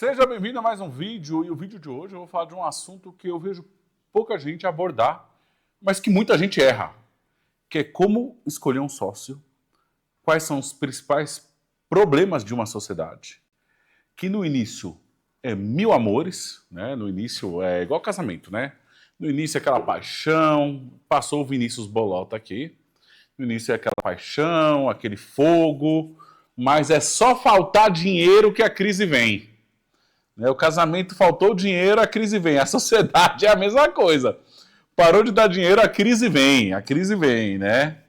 Seja bem-vindo a mais um vídeo, e o vídeo de hoje eu vou falar de um assunto que eu vejo pouca gente abordar, mas que muita gente erra, que é como escolher um sócio, quais são os principais problemas de uma sociedade, que no início é mil amores, né? No início é igual casamento, né? No início é aquela paixão, passou o Vinícius Bolota aqui, no início é aquela paixão, aquele fogo, mas é só faltar dinheiro que a crise vem. O casamento faltou dinheiro, a crise vem. A sociedade é a mesma coisa. Parou de dar dinheiro, a crise vem, né?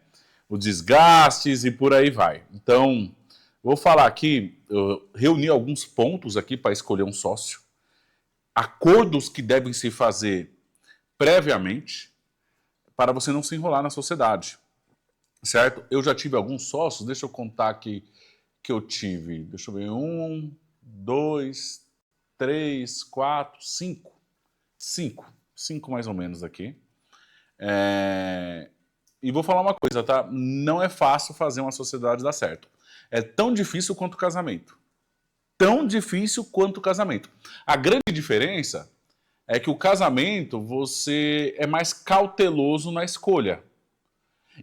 Os desgastes e por aí vai. Então, vou falar aqui, eu reuni alguns pontos aqui para escolher um sócio. Acordos que devem se fazer previamente para você não se enrolar na sociedade, certo? Eu já tive alguns sócios, deixa eu contar aqui que eu tive. Deixa eu ver, 1, 2, 3, 4, 5. 5 mais ou menos aqui. E vou falar uma coisa, tá? Não é fácil fazer uma sociedade dar certo. É tão difícil quanto o casamento. Tão difícil quanto o casamento. A grande diferença é que o casamento você é mais cauteloso na escolha.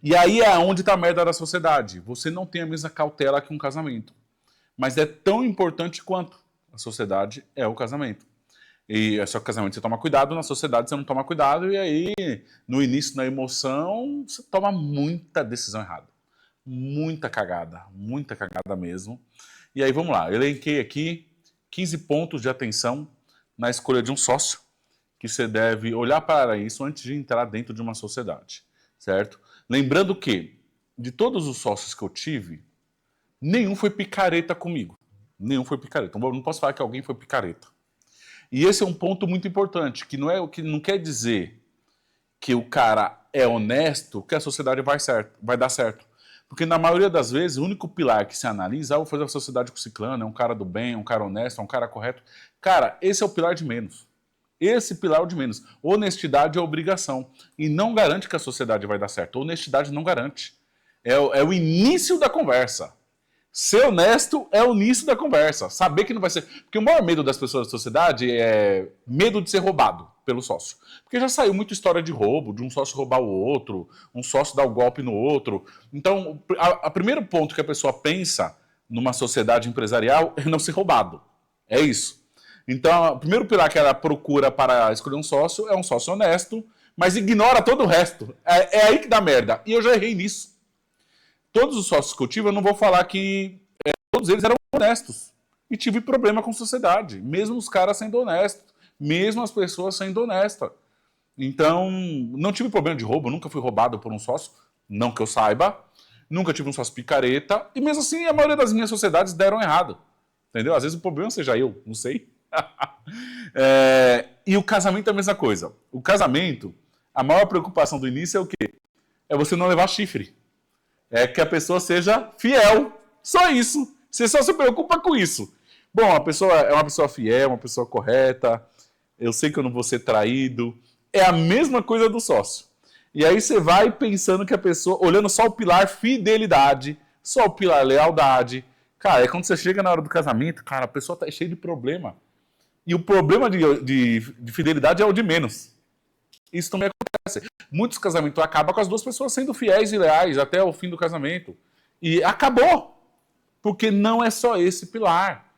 E aí é onde está a merda da sociedade. Você não tem a mesma cautela que um casamento. Mas é tão importante quanto a sociedade é o casamento. E só que o casamento você toma cuidado, na sociedade você não toma cuidado, e aí, no início, na emoção, você toma muita decisão errada. Muita cagada mesmo. E aí, vamos lá, eu elenquei aqui 15 pontos de atenção na escolha de um sócio, que você deve olhar para isso antes de entrar dentro de uma sociedade, certo? Lembrando que, de todos os sócios que eu tive, nenhum foi picareta comigo. Nenhum foi picareta. Então, não posso falar que alguém foi picareta. E esse é um ponto muito importante, que não quer dizer que o cara é honesto, que a sociedade vai dar certo. Porque na maioria das vezes, o único pilar que se analisa, vou fazer a sociedade com o ciclano, é um cara do bem, é um cara honesto, é um cara correto. Cara, esse é o pilar de menos. Esse pilar é o de menos. Honestidade é obrigação. E não garante que a sociedade vai dar certo. Honestidade não garante. É o início da conversa. Ser honesto é o início da conversa. Saber que não vai ser... Porque o maior medo das pessoas da sociedade é medo de ser roubado pelo sócio. Porque já saiu muita história de roubo, de um sócio roubar o outro, um sócio dar o golpe no outro. Então, o primeiro ponto que a pessoa pensa numa sociedade empresarial é não ser roubado. É isso. Então, o primeiro pilar que ela procura para escolher um sócio é um sócio honesto, mas ignora todo o resto. É aí que dá merda. E eu já errei nisso. Todos os sócios que eu tive, eu não vou falar que todos eles eram honestos. E tive problema com a sociedade, mesmo os caras sendo honestos, mesmo as pessoas sendo honestas. Então, não tive problema de roubo, nunca fui roubado por um sócio, não que eu saiba. Nunca tive um sócio picareta. E mesmo assim, a maioria das minhas sociedades deram errado. Entendeu? Às vezes o problema seja eu, não sei. E o casamento é a mesma coisa. O casamento, a maior preocupação do início é o quê? É você não levar chifre. É que a pessoa seja fiel. Só isso. Você só se preocupa com isso. Bom, a pessoa é uma pessoa fiel, uma pessoa correta. Eu sei que eu não vou ser traído. É a mesma coisa do sócio. E aí você vai pensando que a pessoa, olhando só o pilar fidelidade, só o pilar lealdade. Cara, é quando você chega na hora do casamento, cara, a pessoa tá cheia de problema. E o problema de fidelidade é o de menos. Isso também acontece. Muitos casamentos acabam com as duas pessoas sendo fiéis e leais até o fim do casamento. E acabou. Porque não é só esse pilar.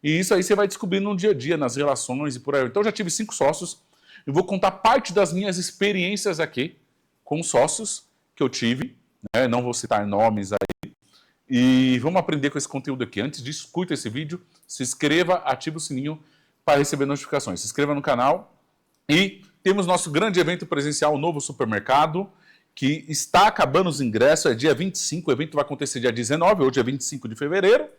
E isso aí você vai descobrindo no dia a dia, nas relações e por aí. Então eu já tive 5 sócios. Eu vou contar parte das minhas experiências aqui com sócios que eu tive. Né? Não vou citar nomes aí. E vamos aprender com esse conteúdo aqui. Antes disso, curta esse vídeo, se inscreva, ative o sininho para receber notificações. Se inscreva no canal e... Temos nosso grande evento presencial, o Novo Supermercado, que está acabando os ingressos, é dia 25, o evento vai acontecer dia 19, hoje é 25 de fevereiro.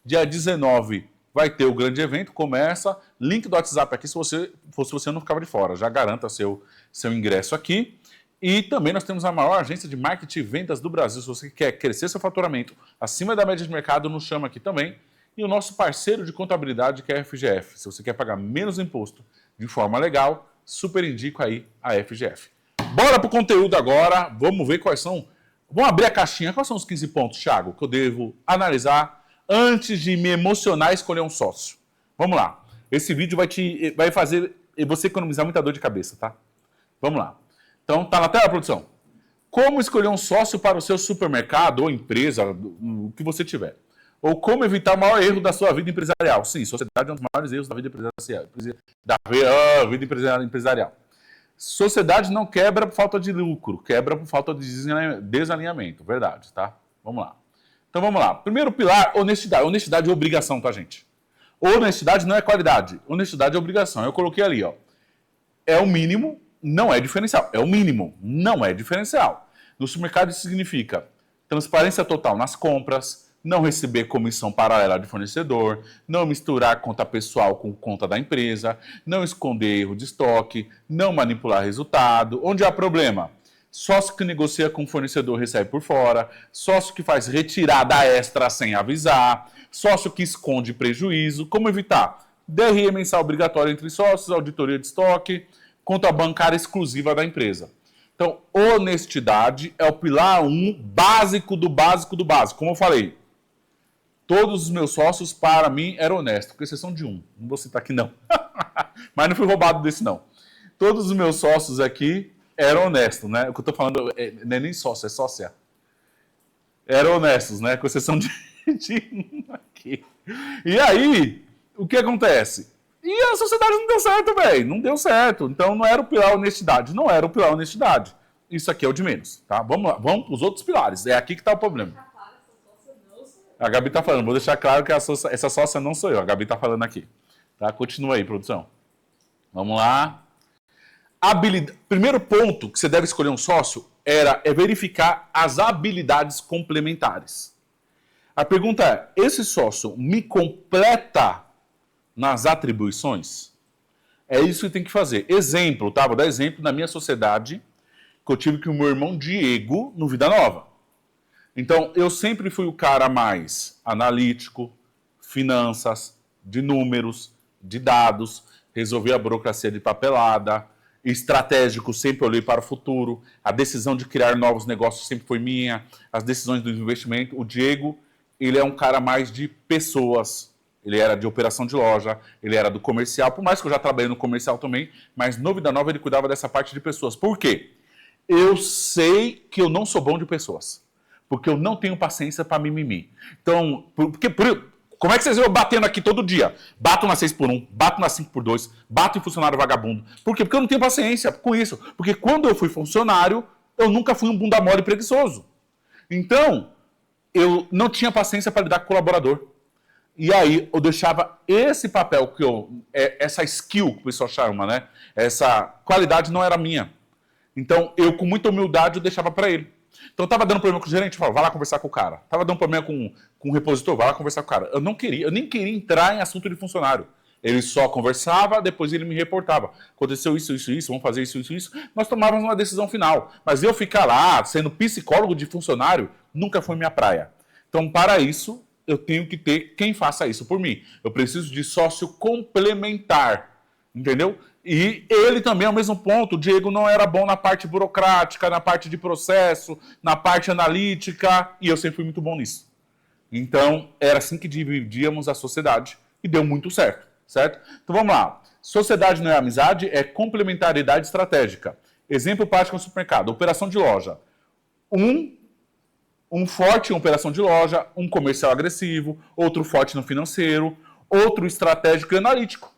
Dia 19 vai ter o grande evento, começa. Link do WhatsApp aqui, se você não ficava de fora, já garanta seu ingresso aqui. E também nós temos a maior agência de marketing e vendas do Brasil. Se você quer crescer seu faturamento acima da média de mercado, nos chama aqui também. E o nosso parceiro de contabilidade, que é a FGF. Se você quer pagar menos imposto de forma legal, super indico aí a FGF. Bora pro conteúdo agora, vamos ver quais são... Vamos abrir a caixinha. Quais são os 15 pontos, Thiago, que eu devo analisar antes de me emocionar e escolher um sócio? Vamos lá. Esse vídeo vai fazer você economizar muita dor de cabeça, tá? Vamos lá. Então, tá na tela, produção? Como escolher um sócio para o seu supermercado ou empresa, o que você tiver. Ou como evitar o maior erro da sua vida empresarial. Sim, sociedade é um dos maiores erros da vida empresarial. Sociedade não quebra por falta de lucro, quebra por falta de desalinhamento. Verdade, tá? Vamos lá. Então vamos lá. Primeiro pilar, honestidade. Honestidade é obrigação, tá, gente? Honestidade não é qualidade. Honestidade é obrigação. Eu coloquei ali, ó. É o mínimo, não é diferencial. É o mínimo, não é diferencial. No supermercado isso significa transparência total nas compras, não receber comissão paralela de fornecedor, não misturar conta pessoal com conta da empresa, não esconder erro de estoque, não manipular resultado. Onde há problema? Sócio que negocia com o fornecedor recebe por fora, sócio que faz retirada extra sem avisar, sócio que esconde prejuízo. Como evitar? DRE mensal obrigatório entre sócios, auditoria de estoque, conta bancária exclusiva da empresa. Então, honestidade é o pilar 1 básico do básico do básico. Como eu falei, todos os meus sócios, para mim, eram honestos, com exceção de um. Não vou citar aqui, não. Mas não fui roubado desse, não. Todos os meus sócios aqui eram honestos, né? O que eu estou falando não é nem sócio, é sócia. Eram honestos, né? Com exceção de um aqui. E aí, o que acontece? E a sociedade não deu certo, velho. Não deu certo. Então, não era o pilar honestidade. Não era o pilar honestidade. Isso aqui é o de menos, tá? Vamos lá. Vamos para os outros pilares. É aqui que está o problema. A Gabi está falando. Vou deixar claro que essa sócia não sou eu. A Gabi está falando aqui. Tá? Continua aí, produção. Vamos lá. Primeiro ponto que você deve escolher um sócio é verificar as habilidades complementares. A pergunta é, esse sócio me completa nas atribuições? É isso que tem que fazer. Exemplo, tá? Vou dar exemplo na minha sociedade, que eu tive com o meu irmão Diego no Vida Nova. Então, eu sempre fui o cara mais analítico, finanças, de números, de dados, resolvi a burocracia de papelada, estratégico, sempre olhei para o futuro, a decisão de criar novos negócios sempre foi minha, as decisões do investimento. O Diego, ele é um cara mais de pessoas, ele era de operação de loja, ele era do comercial, por mais que eu já trabalhei no comercial também, mas no Vida Nova ele cuidava dessa parte de pessoas. Por quê? Eu sei que eu não sou bom de pessoas, porque eu não tenho paciência para mimimi. Então, como é que vocês vão batendo aqui todo dia? Bato na 6x1, bato na 5x2, bato em funcionário vagabundo. Por quê? Porque eu não tenho paciência com isso. Porque quando eu fui funcionário, eu nunca fui um bunda mole preguiçoso. Então, eu não tinha paciência para lidar com o colaborador. E aí, eu deixava esse papel, essa skill que o pessoal chama, né? Essa qualidade não era minha. Então, eu, com muita humildade, eu deixava para ele. Então, eu estava dando problema com o gerente, eu falava, vai lá conversar com o cara. Estava dando problema com o repositor, vai lá conversar com o cara. Eu nem queria entrar em assunto de funcionário. Ele só conversava, depois ele me reportava. Aconteceu isso, vamos fazer isso. Nós tomávamos uma decisão final. Mas eu ficar lá, sendo psicólogo de funcionário, nunca foi minha praia. Então, para isso, eu tenho que ter quem faça isso por mim. Eu preciso de sócio complementar, entendeu? E ele também, ao mesmo ponto, o Diego não era bom na parte burocrática, na parte de processo, na parte analítica, e eu sempre fui muito bom nisso. Então, era assim que dividíamos a sociedade, e deu muito certo, certo? Então, vamos lá. Sociedade não é amizade, é complementariedade estratégica. Exemplo prático no supermercado, operação de loja. Um forte em operação de loja, um comercial agressivo, outro forte no financeiro, outro estratégico e analítico.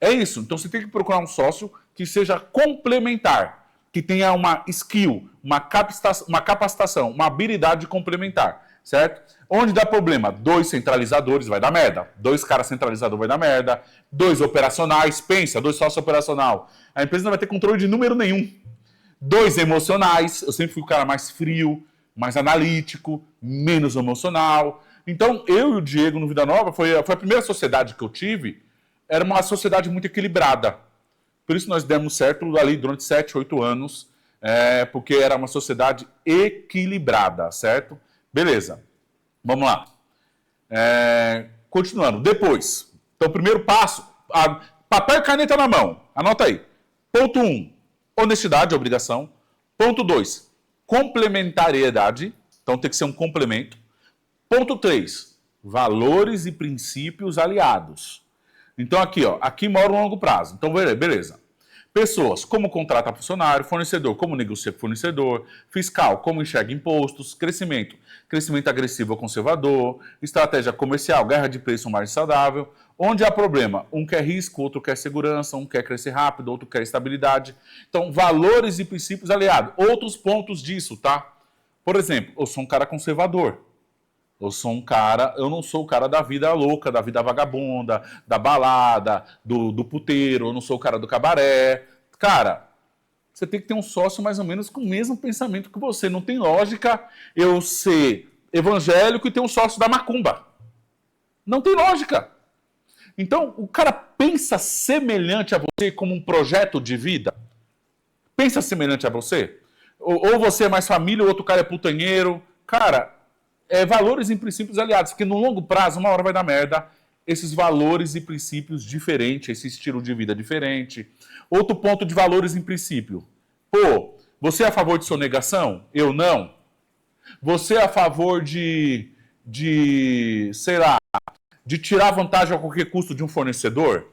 É isso. Então você tem que procurar um sócio que seja complementar, que tenha uma skill, uma capacitação, uma habilidade complementar, certo? Onde dá problema? 2 centralizadores vai dar merda. 2 caras centralizadores vai dar merda. 2 operacionais, pensa, 2 sócios operacional. A empresa não vai ter controle de número nenhum. 2 emocionais, eu sempre fui o cara mais frio, mais analítico, menos emocional. Então, eu e o Diego no Vida Nova, foi a primeira sociedade que eu tive, era uma sociedade muito equilibrada. Por isso nós demos certo ali durante 7, 8 anos, porque era uma sociedade equilibrada, certo? Beleza, vamos lá. Continuando, depois. Então, primeiro passo, papel e caneta na mão, anota aí. Ponto 1, honestidade, obrigação. Ponto 2, complementariedade, então tem que ser um complemento. Ponto 3, valores e princípios aliados. Então aqui, ó, aqui mora o longo prazo. Então, beleza. Pessoas, como contrata funcionário, fornecedor, como negocia com fornecedor, fiscal, como enxerga impostos, crescimento, crescimento agressivo ou conservador, estratégia comercial, guerra de preço, margem saudável. Onde há problema? Um quer risco, outro quer segurança, um quer crescer rápido, outro quer estabilidade. Então, valores e princípios aliados. Outros pontos disso, tá? Por exemplo, eu sou um cara conservador. Eu não sou o cara da vida louca, da vida vagabunda, da balada, do puteiro, eu não sou o cara do cabaré. Cara, você tem que ter um sócio mais ou menos com o mesmo pensamento que você. Não tem lógica eu ser evangélico e ter um sócio da macumba. Não tem lógica. Então, o cara pensa semelhante a você como um projeto de vida? Pensa semelhante a você? Ou você é mais família, o outro cara é putanheiro. Cara, valores e princípios aliados, porque no longo prazo, uma hora vai dar merda. Esses valores e princípios diferentes, esse estilo de vida diferente. Outro ponto de valores em princípio. Pô, você é a favor de sonegação? Eu não. Você é a favor sei lá, de tirar vantagem a qualquer custo de um fornecedor?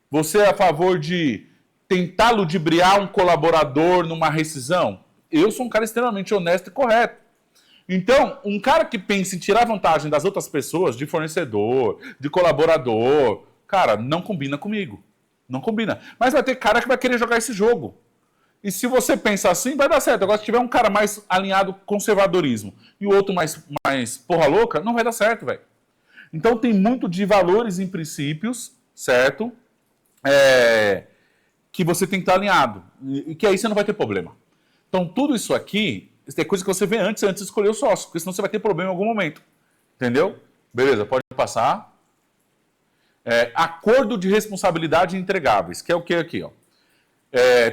Você é a favor de tentar ludibriar um colaborador numa rescisão? Eu sou um cara extremamente honesto e correto. Então, um cara que pensa em tirar vantagem das outras pessoas, de fornecedor, de colaborador, cara, não combina comigo. Não combina. Mas vai ter cara que vai querer jogar esse jogo. E se você pensa assim, vai dar certo. Agora, se tiver um cara mais alinhado com conservadorismo e o outro mais porra louca, não vai dar certo, velho. Então, tem muito de valores e princípios, certo? Que você tem que estar alinhado. E que aí você não vai ter problema. Então, tudo isso aqui é coisa que você vê antes de escolher o sócio, porque senão você vai ter problema em algum momento. Entendeu? Beleza, pode passar. Acordo de responsabilidade entregáveis, que é o que aqui, ó.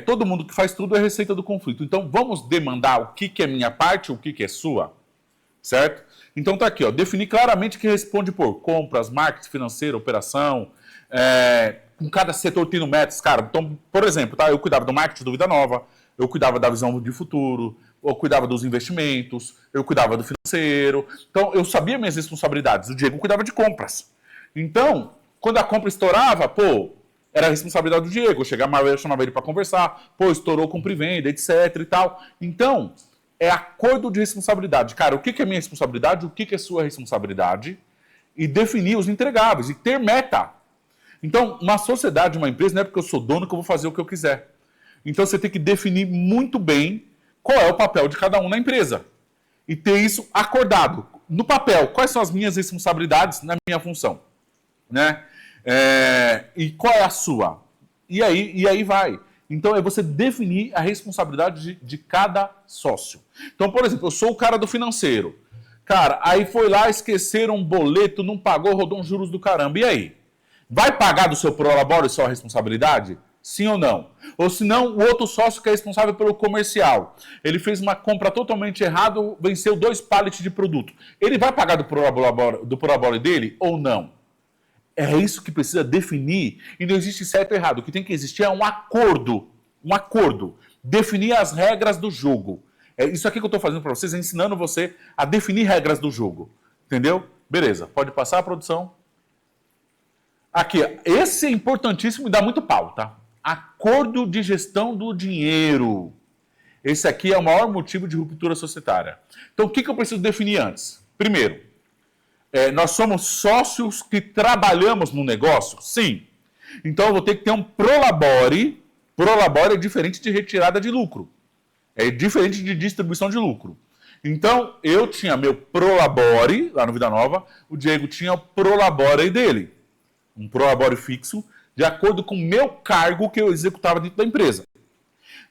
Todo mundo que faz tudo é receita do conflito. Então, vamos demandar o que é minha parte, o que é sua, certo? Então, tá aqui, ó, definir claramente que responde por compras, marketing financeiro, operação, com cada setor tendo metas, cara. Então, por exemplo, tá, eu cuidava do marketing do Vida Nova, eu cuidava da visão de futuro, eu cuidava dos investimentos, eu cuidava do financeiro. Então, eu sabia minhas responsabilidades. O Diego cuidava de compras. Então, quando a compra estourava, pô, era a responsabilidade do Diego. Eu chegava, eu chamava ele para conversar, pô, estourou compra e venda, etc e tal. Então, é acordo de responsabilidade. Cara, o que é minha responsabilidade, o que é sua responsabilidade, e definir os entregáveis, e ter meta. Então, uma sociedade, uma empresa, não é porque eu sou dono que eu vou fazer o que eu quiser. Então, você tem que definir muito bem qual é o papel de cada um na empresa. E ter isso acordado. No papel, quais são as minhas responsabilidades na minha função? Né? E qual é a sua? E aí vai. Então, é você definir a responsabilidade de cada sócio. Então, por exemplo, eu sou o cara do financeiro. Cara, aí foi lá, esqueceram um boleto, não pagou, rodou uns juros do caramba. E aí? Vai pagar do seu prolabore sua responsabilidade? Sim ou não? Ou se não, o outro sócio que é responsável pelo comercial, ele fez uma compra totalmente errada, venceu 2 pallets de produto. Ele vai pagar do prolabore dele ou não? É isso que precisa definir, e não existe certo ou errado. O que tem que existir é um acordo. Um acordo. Definir as regras do jogo. Isso aqui que eu estou fazendo para vocês, é ensinando você a definir regras do jogo. Entendeu? Beleza, pode passar a produção. Aqui, esse é importantíssimo e dá muito pau, tá? Acordo de gestão do dinheiro. Esse aqui é o maior motivo de ruptura societária. Então, o que eu preciso definir antes? Primeiro, nós somos sócios que trabalhamos no negócio? Sim. Então, eu vou ter que ter um prolabore. Prolabore é diferente de retirada de lucro. É diferente de distribuição de lucro. Então, eu tinha meu prolabore, lá no Vida Nova, o Diego tinha o prolabore dele. Um prolabore fixo, de acordo com o meu cargo que eu executava dentro da empresa.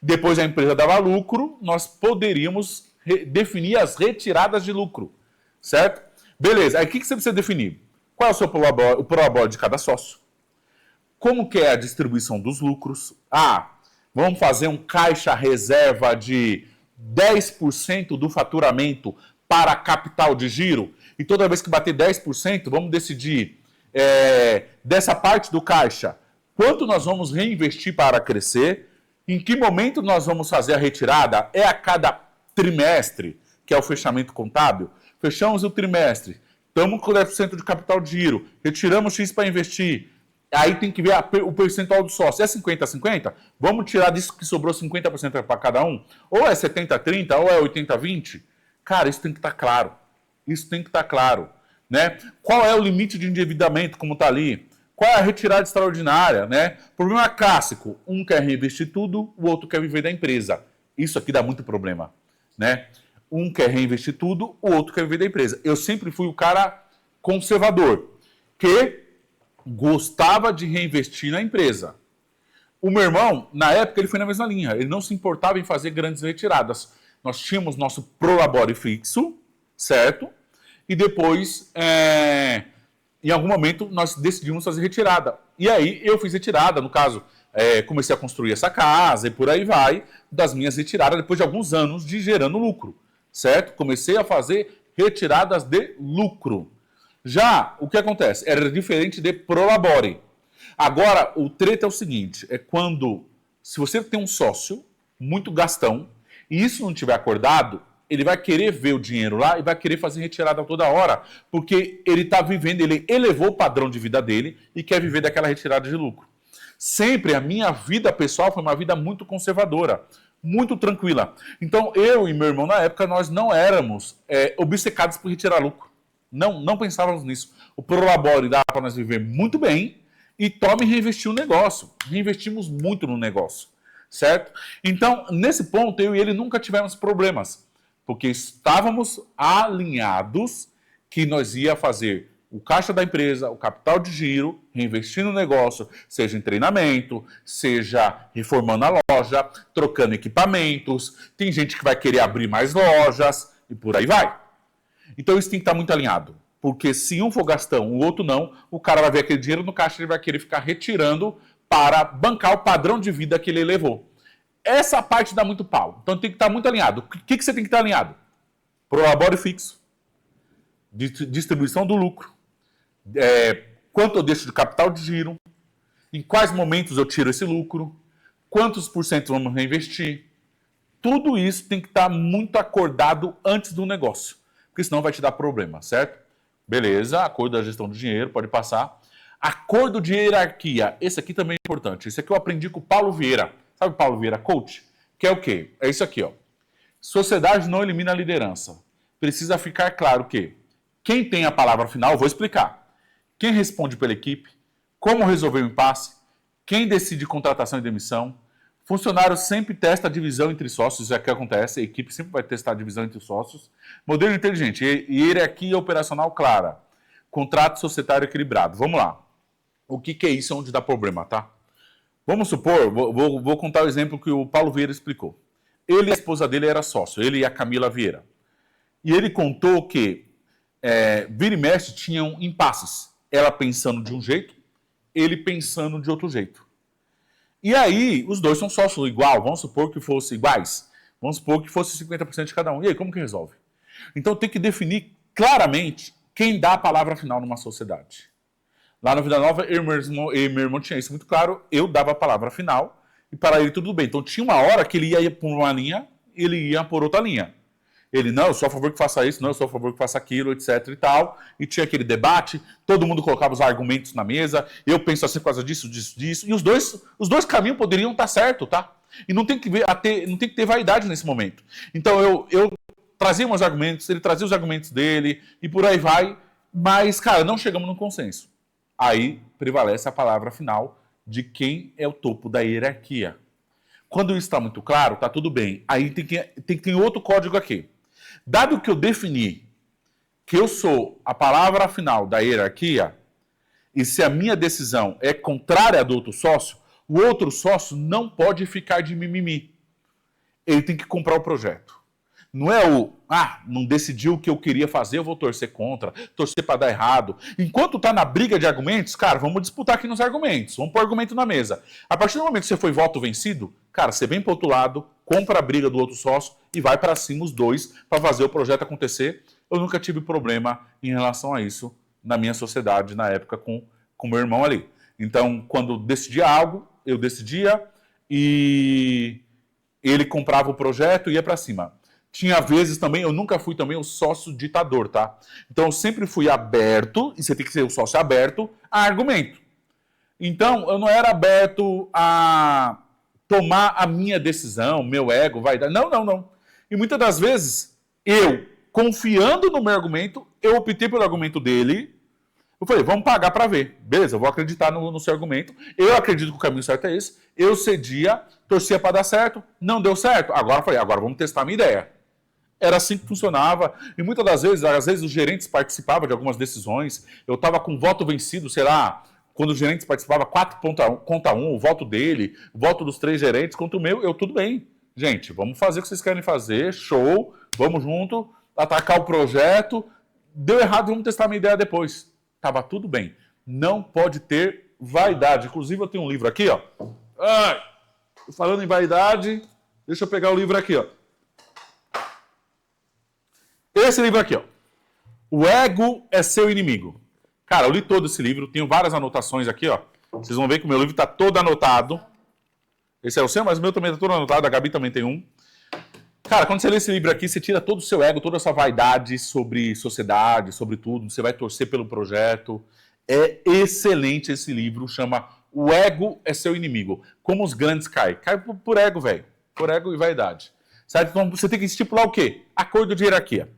Depois a empresa dava lucro, nós poderíamos definir as retiradas de lucro. Certo? Beleza, aí o que você precisa definir? Qual é o seu prolabore de cada sócio? Como que é a distribuição dos lucros? Vamos fazer um caixa reserva de 10% do faturamento para capital de giro? E toda vez que bater 10%, vamos decidir dessa parte do caixa, quanto nós vamos reinvestir para crescer, em que momento nós vamos fazer a retirada, a cada trimestre, que é o fechamento contábil, fechamos o trimestre, estamos com 10% de capital de giro, retiramos X para investir, Aí tem que ver o percentual do sócio. É 50-50? Vamos tirar disso que sobrou 50% para cada um? Ou é 70-30, ou é 80-20? Cara, isso tem que estar claro. Isso tem que estar claro. Né? Qual é o limite de endividamento, como está ali? Qual é a retirada extraordinária? Né? Problema clássico. Um quer reinvestir tudo, o outro quer viver da empresa. Isso aqui dá muito problema. Né? Um quer reinvestir tudo, o outro quer viver da empresa. Eu sempre fui o cara conservador, que gostava de reinvestir na empresa. O meu irmão, na época, ele foi na mesma linha. Ele não se importava em fazer grandes retiradas. Nós tínhamos nosso prolabore fixo, certo? E depois, em algum momento, nós decidimos fazer retirada. E aí, eu fiz retirada, no caso, comecei a construir essa casa e por aí vai, das minhas retiradas, depois de alguns anos de gerando lucro, certo? Comecei a fazer retiradas de lucro. Já, o que acontece? Era diferente de prolabore. Agora, o treta é o seguinte, é quando, se você tem um sócio muito gastão, e isso não tiver acordado, ele vai querer ver o dinheiro lá e vai querer fazer retirada toda hora, porque ele está vivendo, ele elevou o padrão de vida dele e quer viver daquela retirada de lucro. Sempre a minha vida pessoal foi uma vida muito conservadora, muito tranquila. Então, eu e meu irmão, na época, nós não éramos obcecados por retirar lucro. Não pensávamos nisso. O prolabore dá para nós viver muito bem e tome reinvestir o negócio. Reinvestimos muito no negócio, certo? Então, nesse ponto, eu e ele nunca tivemos problemas, porque estávamos alinhados que nós ia fazer o caixa da empresa, o capital de giro, reinvestir no negócio, seja em treinamento, seja reformando a loja, trocando equipamentos. Tem gente que vai querer abrir mais lojas e por aí vai. Então isso tem que estar muito alinhado, porque se um for gastão, o outro não, o cara vai ver aquele dinheiro no caixa e ele vai querer ficar retirando para bancar o padrão de vida que ele elevou. Essa parte dá muito pau, então tem que estar muito alinhado. O que você tem que estar alinhado? Prolabore fixo, distribuição do lucro, quanto eu deixo de capital de giro, em quais momentos eu tiro esse lucro, quantos por cento vamos reinvestir. Tudo isso tem que estar muito acordado antes do negócio, porque senão vai te dar problema, certo? Beleza, acordo da gestão do dinheiro, pode passar. Acordo de hierarquia, esse aqui também é importante. Esse aqui eu aprendi com o Paulo Vieira. Sabe o Paulo Vieira, coach? Que é o quê? É isso aqui, ó. Sociedade não elimina a liderança. Precisa ficar claro que quem tem a palavra final, vou explicar. Quem responde pela equipe, como resolver o impasse, quem decide contratação e demissão. Funcionário sempre testa a divisão entre sócios, isso é o que acontece, a equipe sempre vai testar a divisão entre sócios. Modelo inteligente, hierarquia operacional clara, contrato societário equilibrado. Vamos lá. O que é isso onde dá problema, tá? Vamos supor, vou contar o exemplo que o Paulo Vieira explicou. Ele e a esposa dele era sócio, ele e a Camila Vieira. E ele contou que vira e mexe tinham impasses. Ela pensando de um jeito, ele pensando de outro jeito. E aí, os dois são sócios igual, vamos supor que fossem iguais. Vamos supor que fosse 50% de cada um. E aí, como que resolve? Então tem que definir claramente quem dá a palavra final numa sociedade. Lá no Vida Nova, eu e meu irmão tinha isso muito claro, eu dava a palavra final e para ele tudo bem. Então tinha uma hora que ele ia por uma linha, ele ia por outra linha. Ele, não, eu sou a favor que faça isso, não, eu sou a favor que faça aquilo, etc e tal. E tinha aquele debate, todo mundo colocava os argumentos na mesa, eu penso assim por causa disso, disso, disso. E os dois caminhos poderiam estar certo, tá? E não tem que ter vaidade nesse momento. Então eu trazia meus argumentos, ele trazia os argumentos dele, e por aí vai. Mas, cara, não chegamos num consenso. Aí prevalece a palavra final de quem é o topo da hierarquia. Quando isso está muito claro, tá tudo bem. Aí tem que ter outro código aqui. Dado que eu defini que eu sou a palavra final da hierarquia, e se a minha decisão é contrária à do outro sócio, o outro sócio não pode ficar de mimimi. Ele tem que comprar o projeto. Não é não decidiu o que eu queria fazer, eu vou torcer contra, torcer para dar errado. Enquanto tá na briga de argumentos, cara, vamos disputar aqui nos argumentos, vamos pôr argumento na mesa. A partir do momento que você foi voto vencido, cara, você vem pro outro lado, compra a briga do outro sócio e vai para cima os dois para fazer o projeto acontecer. Eu nunca tive problema em relação a isso na minha sociedade, na época com meu irmão ali. Então, quando decidia algo, eu decidia e ele comprava o projeto e ia para cima. Tinha vezes também, eu nunca fui também o sócio ditador, tá? Então eu sempre fui aberto, e você tem que ser o sócio aberto, a argumento. Então, eu não era aberto a tomar a minha decisão, meu ego, vai dar. Não, não, não. E muitas das vezes, eu, confiando no meu argumento, eu optei pelo argumento dele. Eu falei, vamos pagar para ver. Beleza, eu vou acreditar no seu argumento. Eu acredito que o caminho certo é esse. Eu cedia, torcia para dar certo. Não deu certo. Agora eu falei, agora vamos testar a minha ideia. Era assim que funcionava. E muitas das vezes, às vezes os gerentes participavam de algumas decisões. Eu estava com voto vencido, sei lá, quando os gerentes participavam 4 contra 1, o voto dele, o voto dos 3 gerentes contra o meu, eu tudo bem. Gente, vamos fazer o que vocês querem fazer, show, vamos junto, atacar o projeto. Deu errado, vamos testar a minha ideia depois. Tava tudo bem. Não pode ter vaidade. Inclusive, eu tenho um livro aqui, ó. Falando em vaidade, deixa eu pegar o livro aqui, ó. Esse livro aqui, ó. O ego é seu inimigo. Cara, eu li todo esse livro, tenho várias anotações aqui, ó. Vocês vão ver que o meu livro está todo anotado. Esse é o seu, mas o meu também está todo anotado, a Gabi também tem um. Cara, quando você lê esse livro aqui, você tira todo o seu ego, toda a sua vaidade sobre sociedade, sobre tudo, você vai torcer pelo projeto. É excelente esse livro, chama O Ego é Seu Inimigo. Como os grandes caem. Cai por ego, velho. Por ego e vaidade. Certo? Então você tem que estipular o quê? Acordo de hierarquia.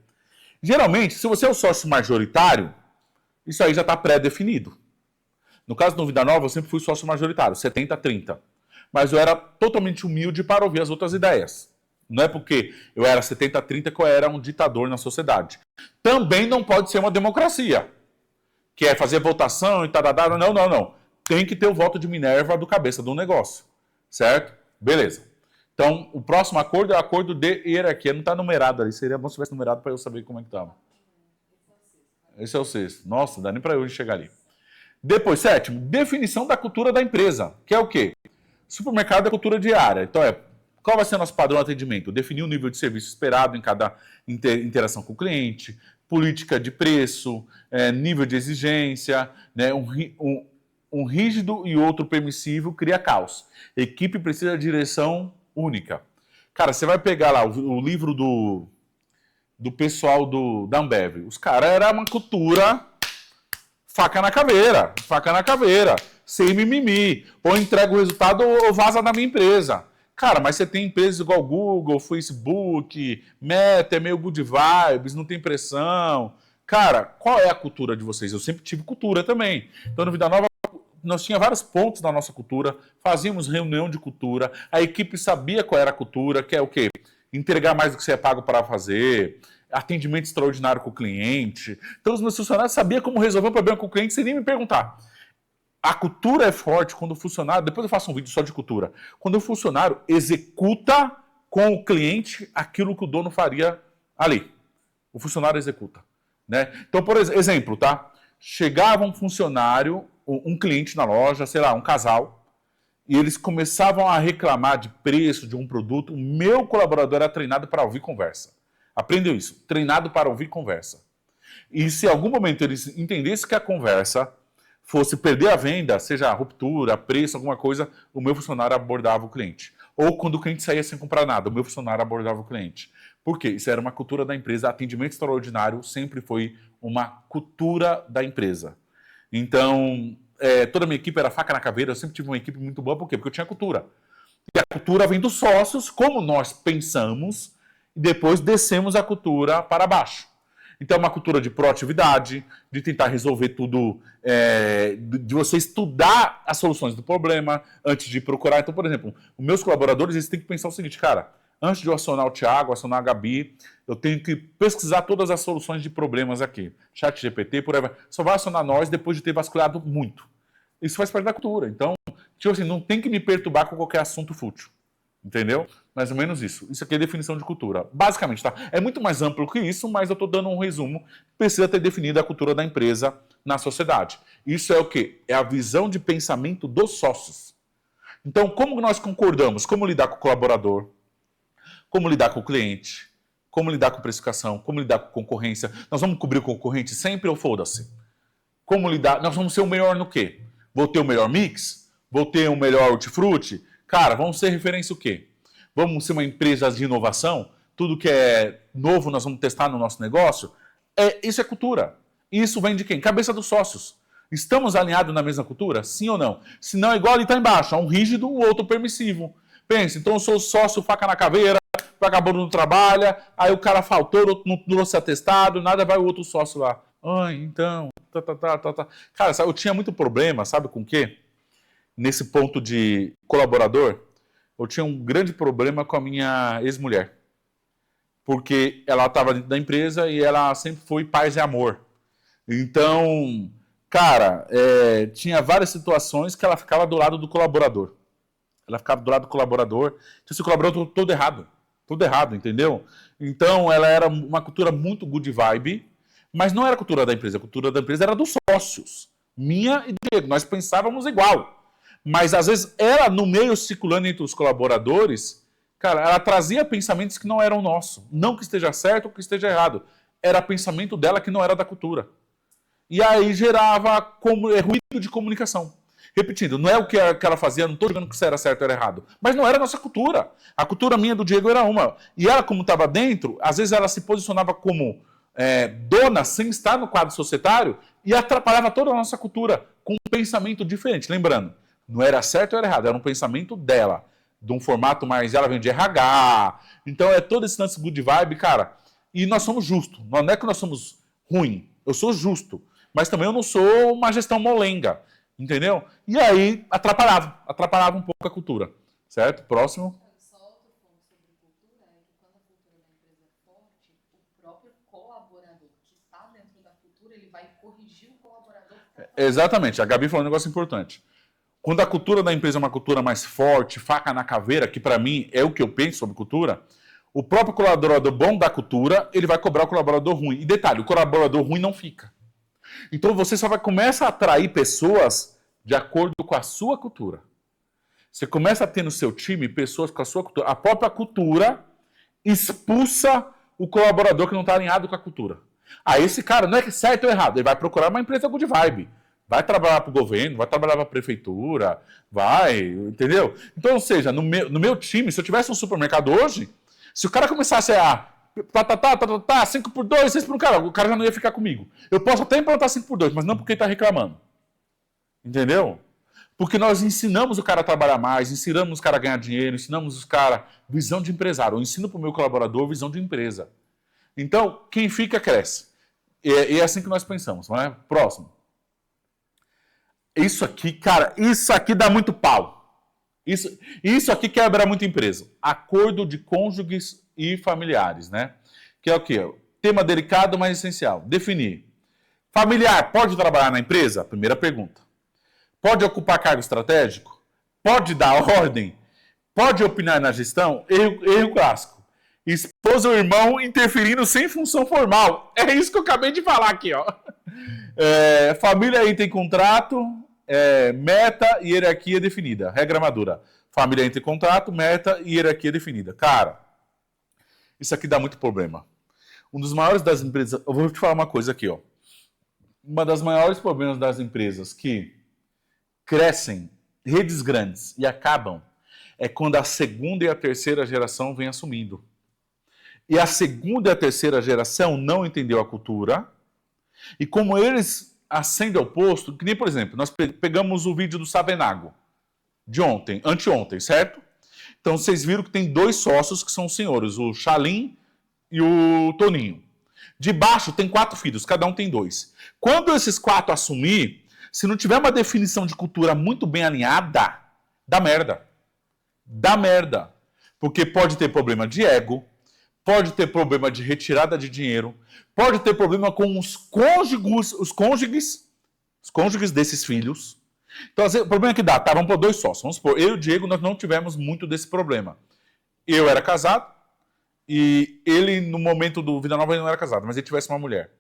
Geralmente, se você é o sócio majoritário, isso aí já está pré-definido. No caso do Vida Nova, eu sempre fui sócio majoritário, 70-30. Mas eu era totalmente humilde para ouvir as outras ideias. Não é porque eu era 70-30 que eu era um ditador na sociedade. Também não pode ser uma democracia, que é fazer votação e tal. Não, não, não. Tem que ter o voto de Minerva do cabeça do negócio. Certo? Beleza. Então, o próximo acordo é o acordo de hierarquia. Não está numerado ali. Seria bom se tivesse numerado para eu saber como é que estava. Esse é o sexto. Nossa, dá nem para eu chegar ali. Depois, sétimo, definição da cultura da empresa. Que é o quê? Supermercado é cultura diária. Então, qual vai ser o nosso padrão de atendimento? Definir o nível de serviço esperado em cada interação com o cliente, política de preço, nível de exigência, né? Um rígido e outro permissivo cria caos. Equipe precisa de direção única. Cara, você vai pegar lá o livro do pessoal da Ambev. Os caras eram uma cultura faca na caveira, sem mimimi. Ou entrega o resultado ou vaza da minha empresa. Cara, mas você tem empresas igual Google, Facebook, Meta, é meio good vibes, não tem pressão. Cara, qual é a cultura de vocês? Eu sempre tive cultura também. Então, no Vida Nova, nós tínhamos vários pontos da nossa cultura, fazíamos reunião de cultura, a equipe sabia qual era a cultura, que é o quê? Entregar mais do que você é pago para fazer, atendimento extraordinário com o cliente. Então, os meus funcionários sabiam como resolver um problema com o cliente sem nem me perguntar. A cultura é forte quando o funcionário... Depois eu faço um vídeo só de cultura. Quando o funcionário executa com o cliente aquilo que o dono faria ali. O funcionário executa. Né? Então, por exemplo, tá? Chegava um funcionário, um cliente na loja, sei lá, um casal, e eles começavam a reclamar de preço de um produto. O meu colaborador era treinado para ouvir conversa. Aprendeu isso? Treinado para ouvir conversa. E se em algum momento eles entendessem que a conversa fosse perder a venda, seja ruptura, preço, alguma coisa, o meu funcionário abordava o cliente. Ou quando o cliente saía sem comprar nada, o meu funcionário abordava o cliente. Por quê? Isso era uma cultura da empresa. Atendimento extraordinário sempre foi uma cultura da empresa. Então, toda a minha equipe era faca na caveira. Eu sempre tive uma equipe muito boa. Por quê? Porque eu tinha cultura. E a cultura vem dos sócios, como nós pensamos, e depois descemos a cultura para baixo. Então, é uma cultura de proatividade, de tentar resolver tudo, de você estudar as soluções do problema antes de procurar. Então, por exemplo, os meus colaboradores eles têm que pensar o seguinte, cara, antes de eu acionar o Thiago, acionar a Gabi, eu tenho que pesquisar todas as soluções de problemas aqui. Chat GPT, por aí vai. Só vai acionar nós depois de ter vasculhado muito. Isso faz parte da cultura. Então, tipo assim, não tem que me perturbar com qualquer assunto fútil. Entendeu? Mais ou menos isso. Isso aqui é definição de cultura. Basicamente, tá? É muito mais amplo que isso, mas eu estou dando um resumo. Precisa ter definido a cultura da empresa na sociedade. Isso é o quê? É a visão de pensamento dos sócios. Então, como nós concordamos? Como lidar com o colaborador? Como lidar com o cliente? Como lidar com precificação? Como lidar com concorrência? Nós vamos cobrir o concorrente sempre ou foda-se? Como lidar? Nós vamos ser o melhor no quê? Vou ter o melhor mix? Vou ter o melhor hortifruti? Cara, vamos ser referência o quê? Vamos ser uma empresa de inovação? Tudo que é novo nós vamos testar no nosso negócio? Isso é cultura. E isso vem de quem? Cabeça dos sócios. Estamos alinhados na mesma cultura? Sim ou não? Se não, é igual ali está embaixo. Um rígido, o outro permissivo. Pensa, então eu sou sócio, faca na caveira, vagabundo não trabalha, aí o cara faltou, não trouxe atestado, nada, vai o outro sócio lá. Ai, então, tá. Cara, eu tinha muito problema, sabe com o quê? Nesse ponto de colaborador, eu tinha um grande problema com a minha ex-mulher. Porque ela estava dentro da empresa e ela sempre foi paz e amor. Então, cara, tinha várias situações que ela ficava do lado do colaborador. Ela ficava do lado do colaborador. Então, esse colaborador todo errado. Tudo errado, entendeu? Então, ela era uma cultura muito good vibe, mas não era a cultura da empresa. A cultura da empresa era dos sócios. Minha e Diego. Nós pensávamos igual. Mas, às vezes, ela, no meio, circulando entre os colaboradores, cara, ela trazia pensamentos que não eram nossos. Não que esteja certo ou que esteja errado. Era pensamento dela que não era da cultura. E aí gerava ruído de comunicação. Repetindo, não é o que ela fazia, não estou dizendo que isso era certo ou era errado. Mas não era a nossa cultura. A cultura minha do Diego era uma. E ela, como estava dentro, às vezes ela se posicionava como dona, sem estar no quadro societário, e atrapalhava toda a nossa cultura com um pensamento diferente. Lembrando, não era certo ou era errado, era um pensamento dela. De um formato mais, ela vem de RH. Então é todo esse lance good vibe, cara. E nós somos justos. Não é que nós somos ruim. Eu sou justo. Mas também eu não sou uma gestão molenga. Entendeu? E aí atrapalhava um pouco a cultura. Certo? Próximo. Só outro ponto sobre cultura é que quando a cultura da empresa é forte, o próprio colaborador que está dentro da cultura, ele vai corrigir o colaborador. Exatamente. A Gabi falou um negócio importante. Quando a cultura da empresa é uma cultura mais forte, faca na caveira, que para mim é o que eu penso sobre cultura, o próprio colaborador bom da cultura, ele vai cobrar o colaborador ruim. E detalhe, o colaborador ruim não fica. Então você só vai começar a atrair pessoas de acordo com a sua cultura. Você começa a ter no seu time pessoas com a sua cultura. A própria cultura expulsa o colaborador que não está alinhado com a cultura. Aí esse cara, não é que certo ou errado, ele vai procurar uma empresa good vibe. Vai trabalhar para o governo, vai trabalhar para a prefeitura, entendeu? Então, ou seja, no meu time, se eu tivesse um supermercado hoje, se o cara começasse a 5x2, 6x1, cara, o cara já não ia ficar comigo. Eu posso até implantar 5x2, mas não porque ele está reclamando. Entendeu? Porque nós ensinamos o cara a trabalhar mais, ensinamos o cara a ganhar dinheiro, ensinamos os caras visão de empresário. Eu ensino para o meu colaborador visão de empresa. Então, quem fica, cresce. E é assim que nós pensamos, não é? Próximo. Isso aqui, cara, isso aqui dá muito pau. Isso aqui quebra muito empresa. Acordo de cônjuges e familiares, né? Que é o quê? Tema delicado, mas essencial. Definir. Familiar pode trabalhar na empresa? Primeira pergunta. Pode ocupar cargo estratégico? Pode dar ordem? Pode opinar na gestão? Erro clássico. Esposa ou irmão interferindo sem função formal. É isso que eu acabei de falar aqui, ó. Família entra em contrato, meta e hierarquia definida. Regra madura. Família entra em contrato, meta e hierarquia definida. Cara, isso aqui dá muito problema. Um dos maiores das empresas... Eu vou te falar uma coisa aqui, ó. Uma das maiores problemas das empresas que crescem, redes grandes e acabam, é quando a segunda e a terceira geração vem assumindo. E a segunda e a terceira geração não entendeu a cultura. E como eles ascendem ao posto, que nem, por exemplo, nós pegamos o vídeo do Savenago, de ontem, anteontem, certo? Então, vocês viram que tem 2 sócios que são os senhores, o Chalim e o Toninho. De baixo tem 4 filhos, cada um tem 2. Quando esses 4 assumir, se não tiver uma definição de cultura muito bem alinhada, dá merda. Dá merda. Porque pode ter problema de ego, pode ter problema de retirada de dinheiro, pode ter problema com os cônjuges desses filhos. Então, o problema é que dá, tá, vamos pôr 2 sócios. Vamos supor, eu e o Diego, nós não tivemos muito desse problema. Eu era casado e ele, no momento do Vida Nova, ele não era casado, mas ele tivesse uma mulher.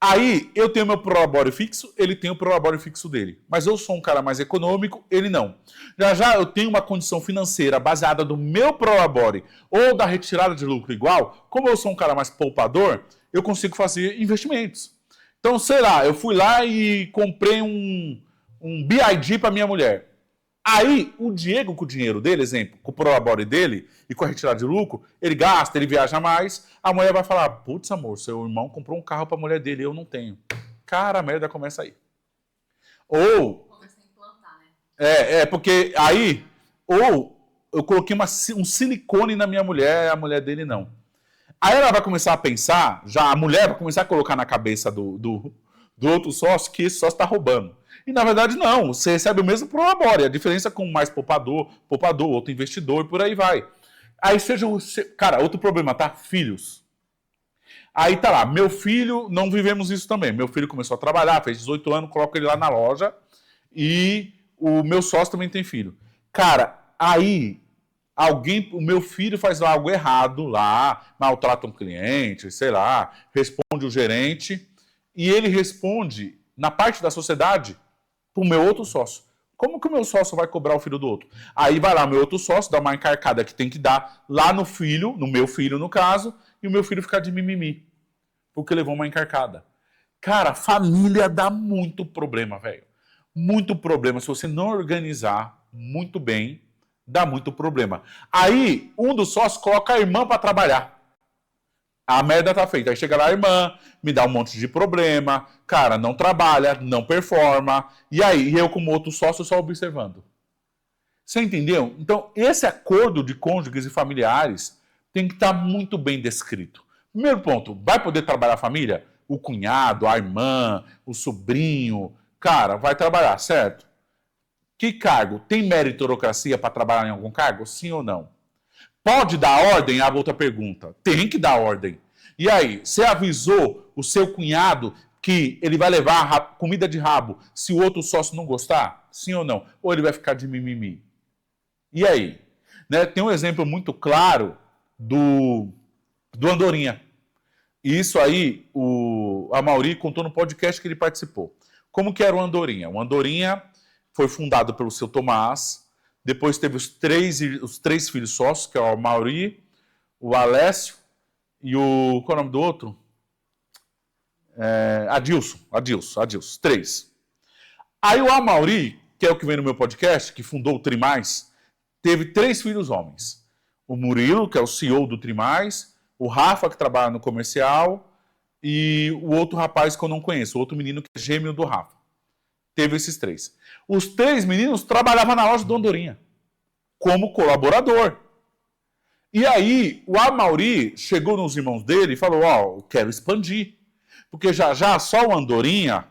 Aí, eu tenho meu prolabore fixo, ele tem o prolabore fixo dele. Mas eu sou um cara mais econômico, ele não. Já eu tenho uma condição financeira baseada no meu prolabore ou da retirada de lucro igual, como eu sou um cara mais poupador, eu consigo fazer investimentos. Então, sei lá, eu fui lá e comprei um BID para minha mulher. Aí, o Diego, com o dinheiro dele, exemplo, com o prolabore dele e com a retirada de lucro, ele gasta, ele viaja mais, a mulher vai falar, putz, amor, seu irmão comprou um carro para a mulher dele, eu não tenho. Cara, a merda começa aí. Ou, Começa a implantar, né? porque aí, ou eu coloquei um silicone na minha mulher, a mulher dele não. Aí ela vai começar a pensar, já a mulher vai começar a colocar na cabeça do outro sócio que esse sócio está roubando. E na verdade não, você recebe o mesmo prolabore, a diferença com mais poupador, outro investidor e por aí vai. Aí cara, outro problema, tá? Filhos. Aí tá lá, meu filho, não vivemos isso também. Meu filho começou a trabalhar, fez 18 anos, coloco ele lá na loja e o meu sócio também tem filho. Cara, aí o meu filho faz algo errado lá, maltrata um cliente, sei lá, responde o gerente e ele responde na parte da sociedade pro meu outro sócio. Como que o meu sócio vai cobrar o filho do outro? Aí vai lá meu outro sócio, dá uma encarcada que tem que dar lá no filho, no meu filho no caso, e o meu filho fica de mimimi, porque levou uma encarcada. Cara, família dá muito problema, velho. Muito problema. Se você não organizar muito bem, dá muito problema. Aí, um dos sócios coloca a irmã para trabalhar. A merda tá feita. Aí chega lá a irmã, me dá um monte de problema. Cara, não trabalha, não performa. E aí, eu como outro sócio só observando. Você entendeu? Então, esse acordo de cônjuges e familiares tem que estar muito bem descrito. Primeiro ponto, vai poder trabalhar a família? O cunhado, a irmã, o sobrinho. Cara, vai trabalhar, certo? Que cargo? Tem meritocracia para trabalhar em algum cargo? Sim ou não? Pode dar ordem? A outra pergunta. Tem que dar ordem. E aí, você avisou o seu cunhado que ele vai levar comida de rabo se o outro sócio não gostar? Sim ou não? Ou ele vai ficar de mimimi? E aí? Né? Tem um exemplo muito claro do Andorinha. Isso aí, a Mauri contou no podcast que ele participou. Como que era o Andorinha? O Andorinha foi fundado pelo seu Tomás, depois teve os três filhos sócios, que é o Mauri, o Alessio e o... Qual é o nome do outro? Adilson, três. Aí o Amauri, que é o que vem no meu podcast, que fundou o Trimais, teve 3 filhos homens. O Murilo, que é o CEO do Trimais, o Rafa, que trabalha no comercial, e o outro rapaz que eu não conheço, o outro menino que é gêmeo do Rafa. Teve esses 3. Os 3 meninos trabalhavam na loja do Andorinha, como colaborador. E aí, o Amauri chegou nos irmãos dele e falou, eu quero expandir. Porque já só o Andorinha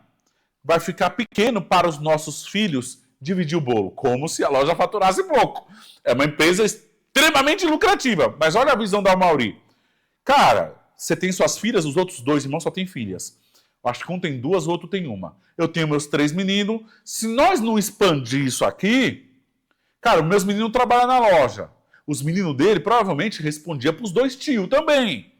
vai ficar pequeno para os nossos filhos dividir o bolo, como se a loja faturasse pouco. É uma empresa extremamente lucrativa, mas olha a visão da Amauri. Cara, você tem suas filhas, os outros 2 irmãos só têm filhas. Acho que um tem 2, o outro tem 1. Eu tenho meus 3 meninos. Se nós não expandir isso aqui, cara, meus meninos trabalham na loja. Os meninos dele provavelmente respondiam para os 2 tios também.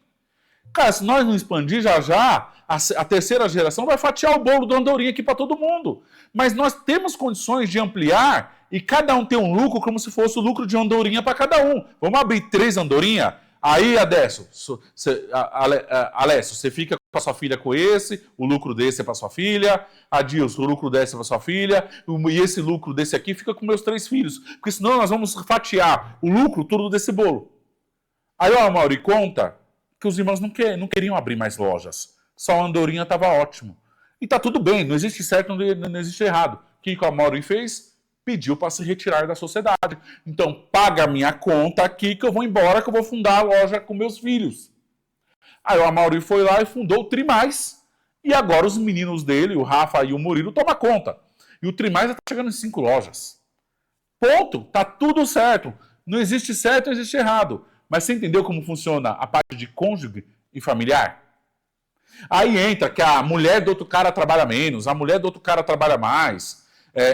Cara, se nós não expandir já, a terceira geração vai fatiar o bolo do Andorinha aqui para todo mundo. Mas nós temos condições de ampliar e cada um ter um lucro como se fosse o lucro de Andorinha para cada um. Vamos abrir 3 Andorinha? Aí, Alessio, você fica com a sua filha com esse, o lucro desse é para sua filha. Adilson, o lucro desse é para sua filha. E esse lucro desse aqui fica com meus 3 filhos. Porque senão nós vamos fatiar o lucro todo desse bolo. Aí o Amauri conta que os irmãos não queriam abrir mais lojas. Só a Andorinha estava ótimo. E tá tudo bem, não existe certo, não existe errado. O que a Mauri fez? Pediu para se retirar da sociedade. Então, paga a minha conta aqui que eu vou embora, que eu vou fundar a loja com meus filhos. Aí o Amauri foi lá e fundou o Trimais. E agora os meninos dele, o Rafa e o Murilo, tomam conta. E o Trimais está chegando em 5 lojas. Ponto. Tá tudo certo. Não existe certo, não existe errado. Mas você entendeu como funciona a parte de cônjuge e familiar? Aí entra que a mulher do outro cara trabalha menos, a mulher do outro cara trabalha mais.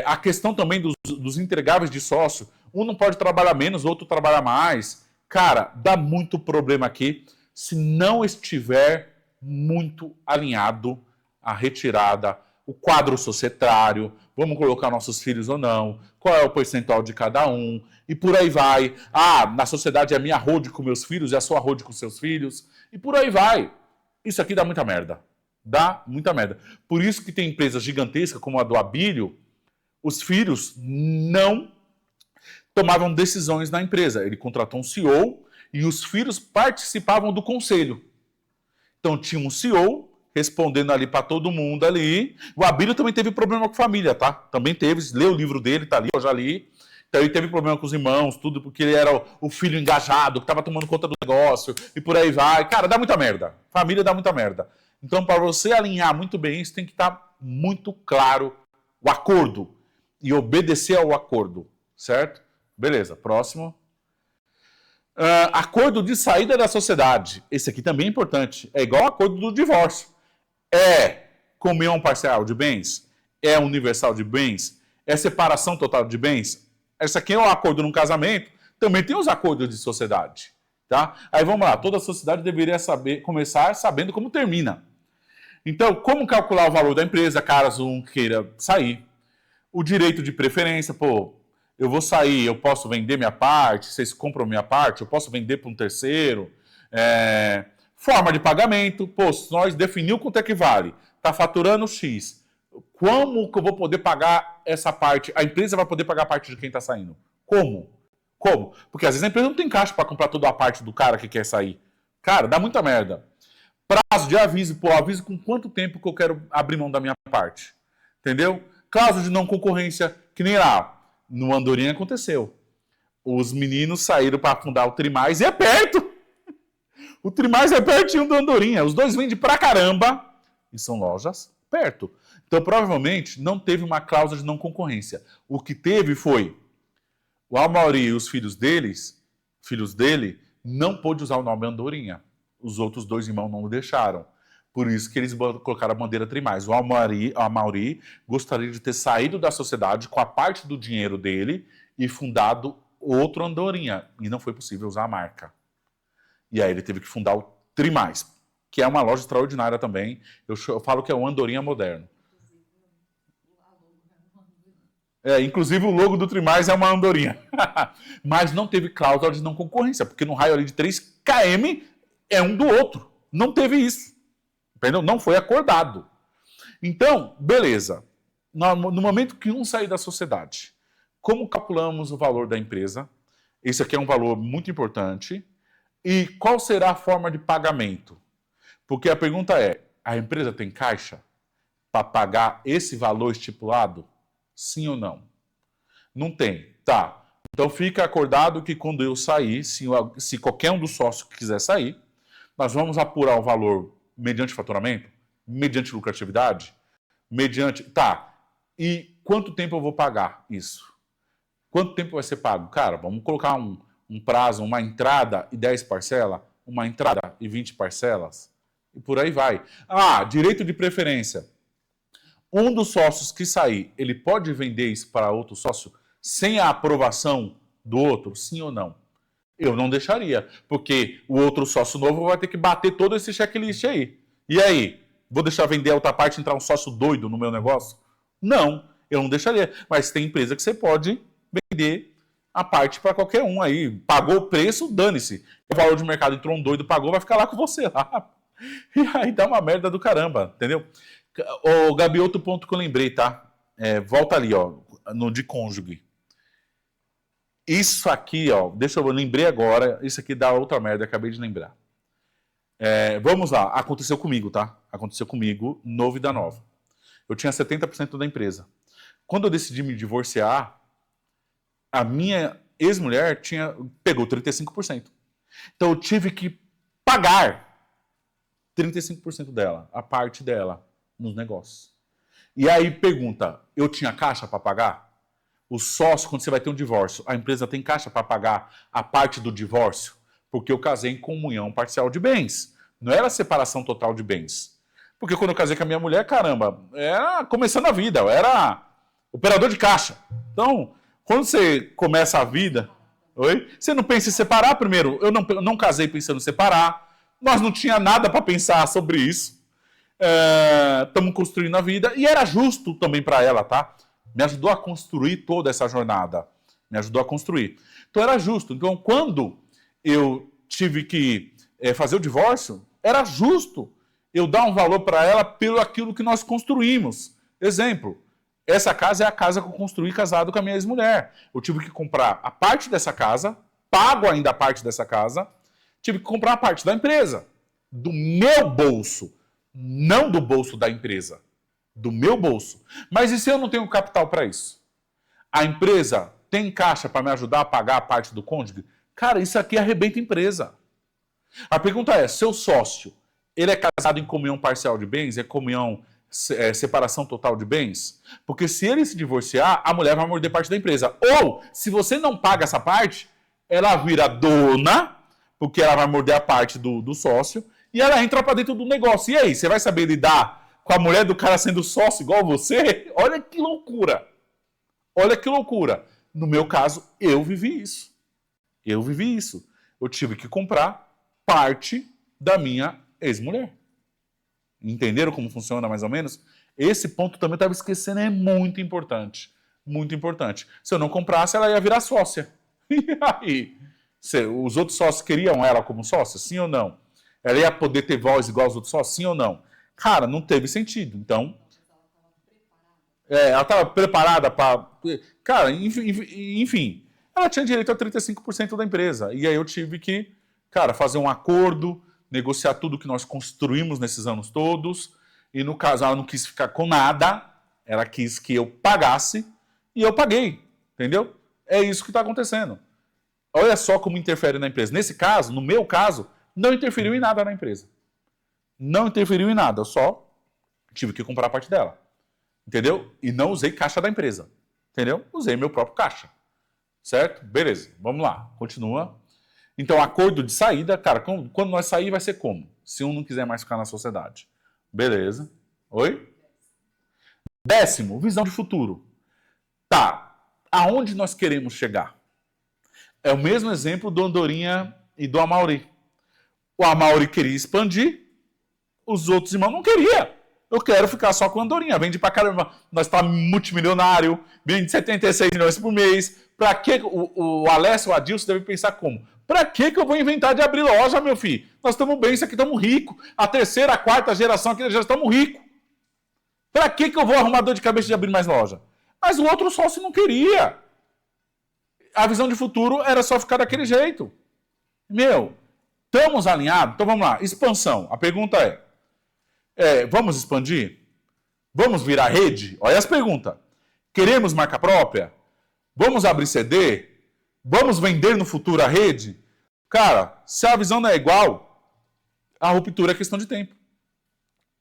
A questão também dos entregáveis de sócio. Um não pode trabalhar menos, o outro trabalha mais. Cara, dá muito problema aqui se não estiver muito alinhado a retirada, o quadro societário, vamos colocar nossos filhos ou não, qual é o percentual de cada um, e por aí vai. Na sociedade é a minha road com meus filhos, é a sua road com seus filhos, e por aí vai. Isso aqui dá muita merda. Dá muita merda. Por isso que tem empresas gigantescas, como a do Abílio, os filhos não tomavam decisões na empresa. Ele contratou um CEO e os filhos participavam do conselho. Então tinha um CEO respondendo ali para todo mundo ali. O Abílio também teve problema com a família, tá? Também teve, lê o livro dele, tá ali, eu já li. Então ele teve problema com os irmãos, tudo, porque ele era o filho engajado, que estava tomando conta do negócio, e por aí vai. Cara, dá muita merda. Família dá muita merda. Então, para você alinhar muito bem isso, tem que estar muito claro o acordo e obedecer ao acordo, certo? Beleza, próximo. Acordo de saída da sociedade. Esse aqui também é importante. É igual ao acordo do divórcio. É comunhão parcial de bens? É universal de bens? É separação total de bens? Esse aqui é o acordo num casamento. Também tem os acordos de sociedade. Tá? Aí vamos lá. Toda sociedade deveria começar sabendo como termina. Então, como calcular o valor da empresa caso um queira sair? O direito de preferência, pô, eu vou sair, eu posso vender minha parte, vocês compram minha parte, eu posso vender para um terceiro. Forma de pagamento, pô, se nós definimos quanto é que vale, está faturando X, como que eu vou poder pagar essa parte? A empresa vai poder pagar a parte de quem está saindo. Como? Como? Porque às vezes a empresa não tem caixa para comprar toda a parte do cara que quer sair. Cara, dá muita merda. Prazo de aviso, pô, aviso com quanto tempo que eu quero abrir mão da minha parte. Entendeu? Cláusula de não concorrência, que nem lá. No Andorinha aconteceu. Os meninos saíram para fundar o Trimais e é perto. O Trimais é pertinho do Andorinha. Os dois vendem pra caramba e são lojas perto. Então, provavelmente, não teve uma cláusula de não concorrência. O que teve foi o Amauri e os filhos dele, não pôde usar o nome Andorinha. Os outros dois irmãos não o deixaram. Por isso que eles colocaram a bandeira Trimais. O Amauri gostaria de ter saído da sociedade com a parte do dinheiro dele e fundado outro Andorinha. E não foi possível usar a marca. E aí ele teve que fundar o Trimais, que é uma loja extraordinária também. Eu falo que é o Andorinha moderno. Inclusive o logo do Trimais é uma Andorinha. Mas não teve cláusula de não concorrência, porque no raio ali de 3 km é um do outro. Não teve isso. Entendeu? Não foi acordado. Então, beleza. No momento que um sair da sociedade, como calculamos o valor da empresa? Esse aqui é um valor muito importante. E qual será a forma de pagamento? Porque a pergunta é, a empresa tem caixa para pagar esse valor estipulado? Sim ou não? Não tem. Tá. Então fica acordado que quando eu sair, se qualquer um dos sócios que quiser sair, nós vamos apurar o valor mediante faturamento, mediante lucratividade, mediante... Tá. E quanto tempo eu vou pagar isso? Quanto tempo vai ser pago? Cara, vamos colocar um prazo, uma entrada e 10 parcelas, uma entrada e 20 parcelas, e por aí vai. Direito de preferência. Um dos sócios que sair, ele pode vender isso para outro sócio sem a aprovação do outro? Sim ou não? Eu não deixaria, porque o outro sócio novo vai ter que bater todo esse checklist aí. E aí? Vou deixar vender a outra parte e entrar um sócio doido no meu negócio? Não, eu não deixaria. Mas tem empresa que você pode vender a parte para qualquer um aí. Pagou o preço, dane-se. O valor de mercado entrou um doido, pagou, vai ficar lá com você lá. E aí dá uma merda do caramba, entendeu? Gabi, outro ponto que eu lembrei, tá? Volta ali, ó, no de cônjuge. Isso aqui, ó, eu lembrei agora, isso aqui dá outra merda, acabei de lembrar. Vamos lá, aconteceu comigo, tá? Aconteceu comigo no Vida Nova. Eu tinha 70% da empresa. Quando eu decidi me divorciar, a minha ex-mulher pegou 35%. Então eu tive que pagar 35% dela, a parte dela, nos negócios. E aí pergunta, eu tinha caixa para pagar? O sócio, quando você vai ter um divórcio, a empresa tem caixa para pagar a parte do divórcio? Porque eu casei em comunhão parcial de bens. Não era separação total de bens. Porque quando eu casei com a minha mulher, caramba, era começando a vida, eu era operador de caixa. Então, quando você começa a vida, você não pensa em separar primeiro. Eu não casei pensando em separar. Nós não tinha nada para pensar sobre isso. Estamos construindo a vida. E era justo também para ela, tá? Me ajudou a construir toda essa jornada. Me ajudou a construir. Então era justo. Então quando eu tive que fazer o divórcio, era justo eu dar um valor para ela pelo aquilo que nós construímos. Exemplo, essa casa é a casa que eu construí casado com a minha ex-mulher. Eu tive que comprar a parte dessa casa, pago ainda a parte dessa casa, tive que comprar a parte da empresa, do meu bolso. Não do bolso da empresa, do meu bolso. Mas e se eu não tenho capital para isso? A empresa tem caixa para me ajudar a pagar a parte do cônjuge? Cara, isso aqui arrebenta a empresa. A pergunta é, seu sócio, ele é casado em comunhão parcial de bens? É comunhão, separação total de bens? Porque se ele se divorciar, a mulher vai morder parte da empresa. Ou, se você não paga essa parte, ela vira dona, porque ela vai morder a parte do sócio, e ela entra para dentro do negócio. E aí, você vai saber lidar com a mulher do cara sendo sócio igual você? Olha que loucura! Olha que loucura! No meu caso, eu vivi isso. Eu vivi isso. Eu tive que comprar parte da minha ex-mulher. Entenderam como funciona mais ou menos? Esse ponto também eu estava esquecendo, é muito importante. Muito importante. Se eu não comprasse, ela ia virar sócia. E aí? Os outros sócios queriam ela como sócia? Sim ou não? Ela ia poder ter voz igual aos outros sócios? Sim ou não? Cara, não teve sentido. Então, ela estava preparada para... Cara, enfim, ela tinha direito a 35% da empresa. E aí eu tive que, cara, fazer um acordo, negociar tudo que nós construímos nesses anos todos. E no caso, ela não quis ficar com nada. Ela quis que eu pagasse. E eu paguei. Entendeu? É isso que está acontecendo. Olha só como interfere na empresa. Nesse caso, no meu caso, não interferiu em nada na empresa. Não interferiu em nada. Eu só tive que comprar a parte dela. Entendeu? E não usei caixa da empresa. Entendeu? Usei meu próprio caixa. Certo? Beleza. Vamos lá. Continua. Então, acordo de saída, cara, quando nós sair vai ser como? Se um não quiser mais ficar na sociedade. Beleza. Oi? 10º, visão de futuro. Tá. Aonde nós queremos chegar? É o mesmo exemplo do Andorinha e do Amauri. O Amauri queria expandir, os outros irmãos não queriam. Eu quero ficar só com a Andorinha. Vende pra caramba. Nós estamos multimilionário, vende 76 milhões por mês. Pra que o Alessio, o Adilson deve pensar como? Pra que eu vou inventar de abrir loja, meu filho? Nós estamos bem, isso aqui estamos ricos. A terceira, a quarta geração aqui já estamos ricos. Pra que eu vou arrumar dor de cabeça de abrir mais loja? Mas o outro sócio não queria. A visão de futuro era só ficar daquele jeito. Meu, estamos alinhados? Então vamos lá. Expansão. A pergunta vamos expandir? Vamos virar rede? Olha as perguntas. Queremos marca própria? Vamos abrir CD? Vamos vender no futuro a rede? Cara, se a visão não é igual, a ruptura é questão de tempo.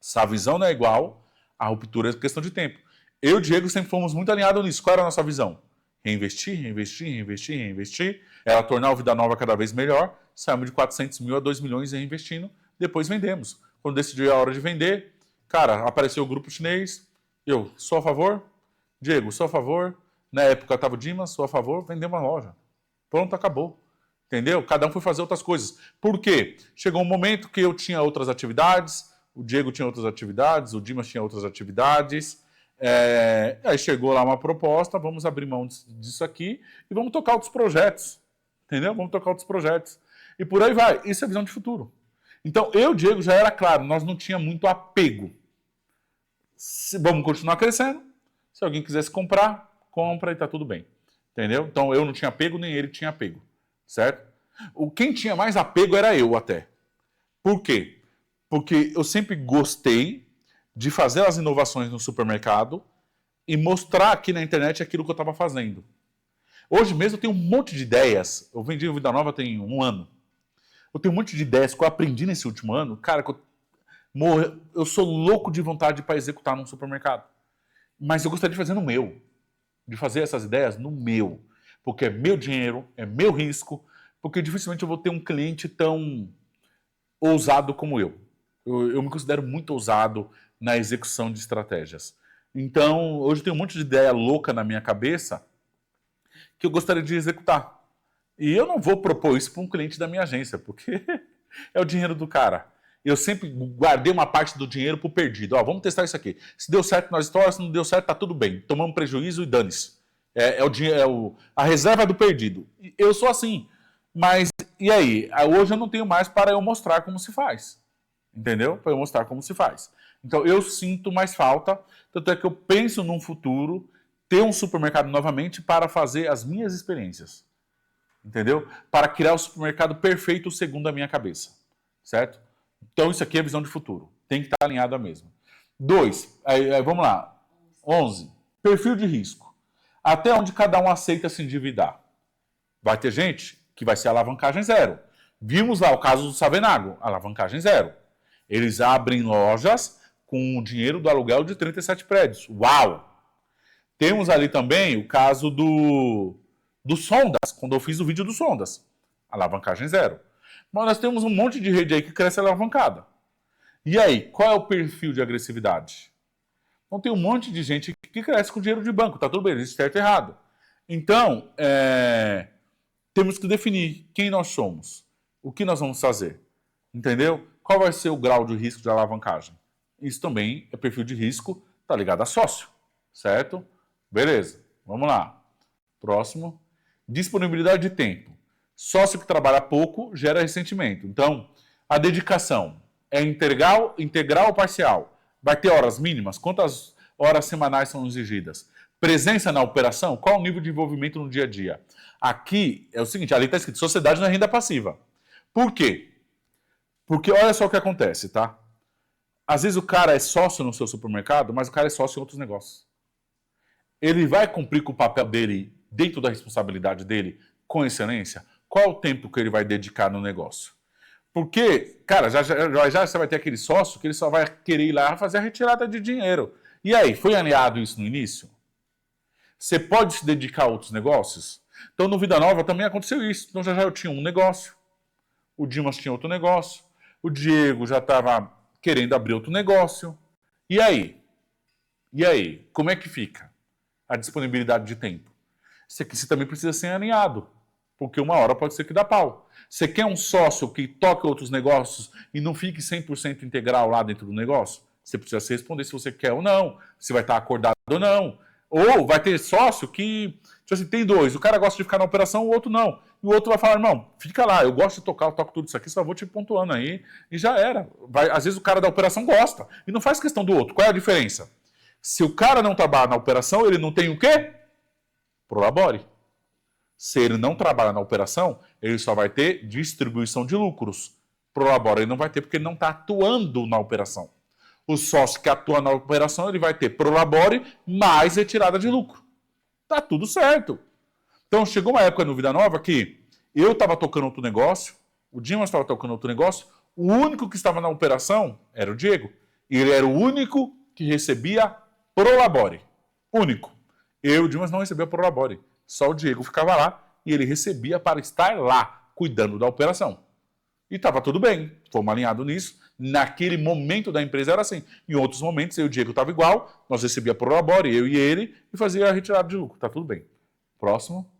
Se a visão não é igual, a ruptura é questão de tempo. Eu e o Diego sempre fomos muito alinhados nisso. Qual era a nossa visão? Reinvestir, reinvestir, reinvestir, reinvestir. Ela tornar a Vida Nova cada vez melhor. Saímos de 400 mil a 2 milhões reinvestindo. Depois vendemos. Quando decidiu a hora de vender, cara, apareceu o grupo chinês. Eu, sou a favor. Diego, sou a favor. Na época estava o Dimas, sou a favor. Vendemos a loja. Pronto, acabou. Entendeu? Cada um foi fazer outras coisas. Por quê? Chegou um momento que eu tinha outras atividades, o Diego tinha outras atividades, o Dimas tinha outras atividades. Aí chegou lá uma proposta, vamos abrir mão disso aqui e vamos tocar outros projetos. Entendeu? Vamos tocar outros projetos. E por aí vai. Isso é visão de futuro. Então, eu e o Diego já era claro, nós não tínhamos muito apego. Vamos continuar crescendo. Se alguém quisesse comprar, compra e tá tudo bem. Entendeu? Então, eu não tinha apego, nem ele tinha apego. Certo? Quem tinha mais apego era eu até. Por quê? Porque eu sempre gostei de fazer as inovações no supermercado e mostrar aqui na internet aquilo que eu estava fazendo. Hoje mesmo eu tenho um monte de ideias. Eu vendi o Vida Nova tem um ano. Eu tenho um monte de ideias que eu aprendi nesse último ano. Cara, eu sou louco de vontade para executar num supermercado. Mas eu gostaria de fazer no meu. De fazer essas ideias no meu. Porque é meu dinheiro, é meu risco. Porque dificilmente eu vou ter um cliente tão ousado como eu. Eu me considero muito ousado na execução de estratégias. Então, hoje eu tenho um monte de ideia louca na minha cabeça que eu gostaria de executar. E eu não vou propor isso para um cliente da minha agência, porque é o dinheiro do cara. Eu sempre guardei uma parte do dinheiro para o perdido. Ó, vamos testar isso aqui. Se deu certo, nós estouramos. Se não deu certo, tá tudo bem. Tomamos prejuízo e dane-se. A reserva do perdido. Eu sou assim. Mas, e aí? Hoje eu não tenho mais para eu mostrar como se faz. Entendeu? Para eu mostrar como se faz. Então, eu sinto mais falta. Tanto é que eu penso num futuro ter um supermercado novamente para fazer as minhas experiências. Entendeu? Para criar o supermercado perfeito segundo a minha cabeça. Certo? Então, isso aqui é visão de futuro. Tem que estar alinhado a mesma. 2, vamos lá. 11. Perfil de risco. Até onde cada um aceita se endividar. Vai ter gente que vai ser alavancagem zero. Vimos lá o caso do Savenago, alavancagem zero. Eles abrem lojas com o dinheiro do aluguel de 37 prédios. Uau! Temos ali também o caso do Sondas, quando eu fiz o vídeo do Sondas. Alavancagem zero. Mas nós temos um monte de rede aí que cresce alavancada. E aí, qual é o perfil de agressividade? Então tem um monte de gente que cresce com dinheiro de banco. Tá tudo bem, isso é certo e errado. Então, temos que definir quem nós somos. O que nós vamos fazer. Entendeu? Qual vai ser o grau de risco de alavancagem? Isso também é perfil de risco, tá ligado a sócio. Certo? Beleza. Vamos lá. Próximo. Disponibilidade de tempo. Sócio que trabalha pouco gera ressentimento. Então, a dedicação é integral ou parcial? Vai ter horas mínimas? Quantas horas semanais são exigidas? Presença na operação? Qual o nível de envolvimento no dia a dia? Aqui é o seguinte, ali está escrito sociedade na renda passiva. Por quê? Porque olha só o que acontece, tá? Às vezes o cara é sócio no seu supermercado, mas o cara é sócio em outros negócios. Ele vai cumprir com o papel dele, dentro da responsabilidade dele, com excelência? Qual o tempo que ele vai dedicar no negócio? Porque, cara, já você vai ter aquele sócio que ele só vai querer ir lá fazer a retirada de dinheiro. E aí, foi alinhado isso no início? Você pode se dedicar a outros negócios? Então, no Vida Nova também aconteceu isso. Então, já eu tinha um negócio, o Dimas tinha outro negócio, o Diego já estava querendo abrir outro negócio. E aí? E aí? Como é que fica a disponibilidade de tempo? Você também precisa ser alinhado, porque uma hora pode ser que dá pau. Você quer um sócio que toque outros negócios e não fique 100% integral lá dentro do negócio? Você precisa se responder se você quer ou não, se vai estar acordado ou não. Ou vai ter sócio que, tipo assim, tem dois, o cara gosta de ficar na operação, o outro não. E o outro vai falar, irmão, fica lá, eu gosto de tocar, eu toco tudo isso aqui, só vou te pontuando aí, e já era. Às vezes o cara da operação gosta, e não faz questão do outro. Qual é a diferença? Se o cara não trabalha na operação, ele não tem o quê? Prolabore. Se ele não trabalha na operação, ele só vai ter distribuição de lucros. Prolabore ele não vai ter porque ele não está atuando na operação. O sócio que atua na operação, ele vai ter prolabore mais retirada de lucro. Tá tudo certo. Então, chegou uma época no Vida Nova que eu estava tocando outro negócio, o Dimas estava tocando outro negócio, o único que estava na operação era o Diego. E ele era o único que recebia prolabore. Único. Eu e o Dimas não recebia prolabore. Só o Diego ficava lá e ele recebia para estar lá, cuidando da operação. E estava tudo bem, fomos alinhados nisso. Naquele momento da empresa era assim. Em outros momentos, eu e o Diego estava igual, nós recebia prolabore, eu e ele, e fazia a retirada de lucro. Está tudo bem. Próximo.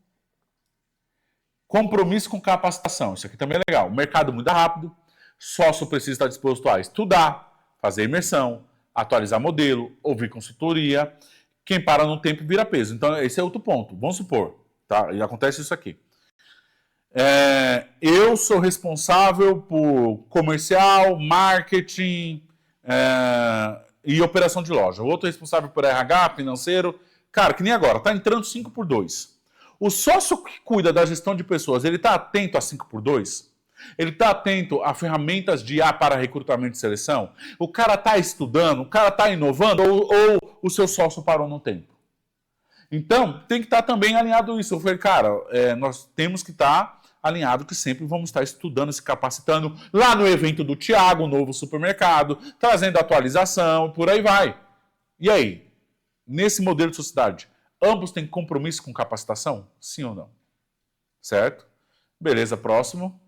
Compromisso com capacitação. Isso aqui também é legal. O mercado muda rápido, sócio precisa estar disposto a estudar, fazer imersão, atualizar modelo, ouvir consultoria. Quem para no tempo vira peso. Então, esse é outro ponto. Vamos supor, tá? E acontece isso aqui. Eu sou responsável por comercial, marketing e operação de loja. O outro é responsável por RH, financeiro. Cara, que nem agora, tá entrando 5x2. O sócio que cuida da gestão de pessoas, ele está atento a 5x2? Ele está atento a ferramentas de IA para recrutamento e seleção? O cara está estudando? O cara está inovando? Ou o seu sócio parou no tempo? Então, tem que estar também alinhado isso. Eu falei, cara, nós temos que estar alinhado que sempre vamos estar estudando, se capacitando lá no evento do Thiago, novo supermercado, trazendo atualização, por aí vai. E aí? Nesse modelo de sociedade, ambos têm compromisso com capacitação? Sim ou não? Certo? Beleza, próximo.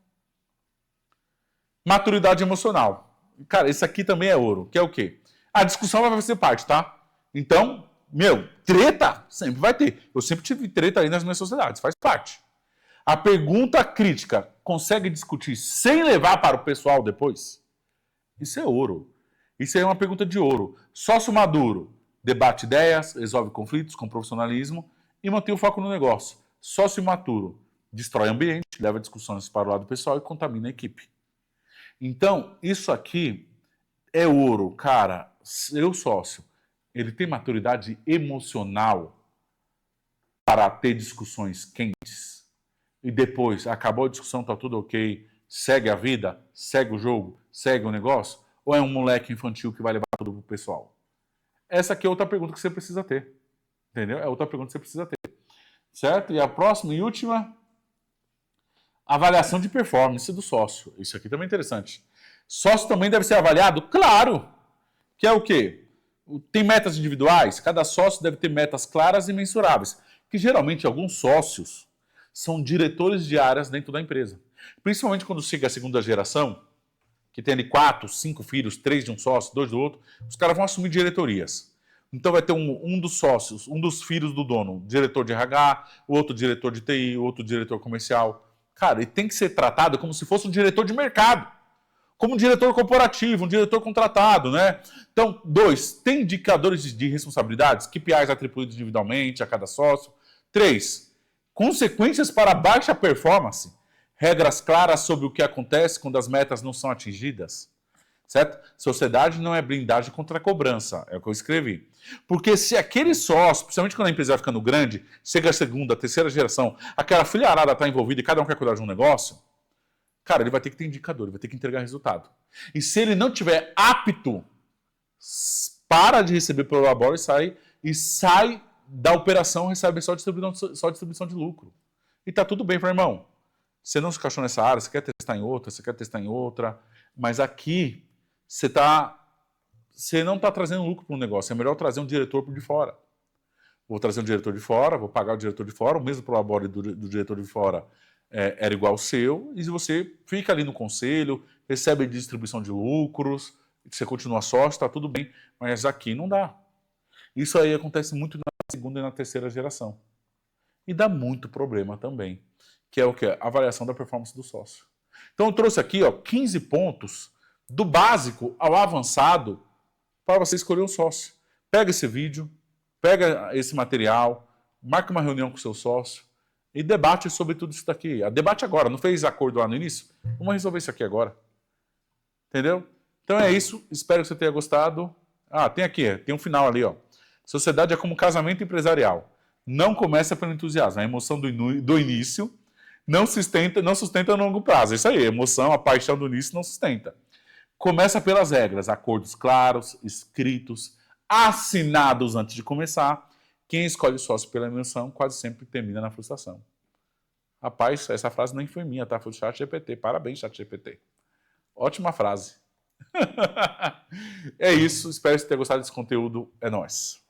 Maturidade emocional. Cara, isso aqui também é ouro. Que é o quê? A discussão vai fazer parte, tá? Então, treta sempre vai ter. Eu sempre tive treta aí nas minhas sociedades, faz parte. A pergunta crítica, consegue discutir sem levar para o pessoal depois? Isso é ouro. Isso é uma pergunta de ouro. Sócio maduro, debate ideias, resolve conflitos com profissionalismo e mantém o foco no negócio. Sócio imaturo, destrói ambiente, leva discussões para o lado pessoal e contamina a equipe. Então, isso aqui é ouro. Cara, seu sócio, ele tem maturidade emocional para ter discussões quentes. E depois, acabou a discussão, tá tudo ok, segue a vida, segue o jogo, segue o negócio? Ou é um moleque infantil que vai levar tudo pro pessoal? Essa aqui é outra pergunta que você precisa ter. Entendeu? É outra pergunta que você precisa ter. Certo? E a próxima e última, avaliação de performance do sócio. Isso aqui também é interessante. Sócio também deve ser avaliado? Claro! Que é o quê? Tem metas individuais? Cada sócio deve ter metas claras e mensuráveis. Que geralmente alguns sócios são diretores de áreas dentro da empresa. Principalmente quando chega a segunda geração, que tem ali 4, 5 filhos, 3 de um sócio, 2 do outro, os caras vão assumir diretorias. Então vai ter um dos sócios, um dos filhos do dono, diretor de RH, o outro diretor de TI, o outro diretor comercial. Cara, ele tem que ser tratado como se fosse um diretor de mercado. Como um diretor corporativo, um diretor contratado, né? Então, 2, tem indicadores de responsabilidades, KPIs atribuídos individualmente a cada sócio. 3, consequências para baixa performance, regras claras sobre o que acontece quando as metas não são atingidas. Certo? Sociedade não é blindagem contra a cobrança, é o que eu escrevi. Porque se aquele sócio, principalmente quando a empresa vai ficando grande, chega a segunda, a terceira geração, aquela filharada está envolvida e cada um quer cuidar de um negócio, cara, ele vai ter que ter indicador, ele vai ter que entregar resultado. E se ele não tiver apto, para de receber pelo labor e sai da operação, recebe só distribuição de lucro. E tá tudo bem, meu irmão. Você não se encaixou nessa área, você quer testar em outra, mas aqui você não está trazendo lucro para o negócio, é melhor trazer um diretor de fora. Vou trazer um diretor de fora, vou pagar o diretor de fora, o mesmo prolabore do diretor de fora era igual ao seu, e você fica ali no conselho, recebe distribuição de lucros, você continua sócio, está tudo bem, mas aqui não dá. Isso aí acontece muito na segunda e na terceira geração. E dá muito problema também, que é o quê? A avaliação da performance do sócio. Então eu trouxe aqui 15 pontos, do básico ao avançado, para você escolher um sócio. Pega esse vídeo, pega esse material, marca uma reunião com o seu sócio e debate sobre tudo isso daqui. Debate agora, não fez acordo lá no início? Vamos resolver isso aqui agora. Entendeu? Então é isso, espero que você tenha gostado. Tem um final ali, ó. Sociedade é como casamento empresarial. Não começa pelo entusiasmo, a emoção do início não sustenta no longo prazo. É isso aí, a emoção, a paixão do início não sustenta. Começa pelas regras, acordos claros, escritos, assinados antes de começar. Quem escolhe sócio pela emoção quase sempre termina na frustração. Rapaz, essa frase nem foi minha, tá? Foi do ChatGPT. Parabéns, ChatGPT. Ótima frase. É isso, espero que você tenha gostado desse conteúdo. É nóis.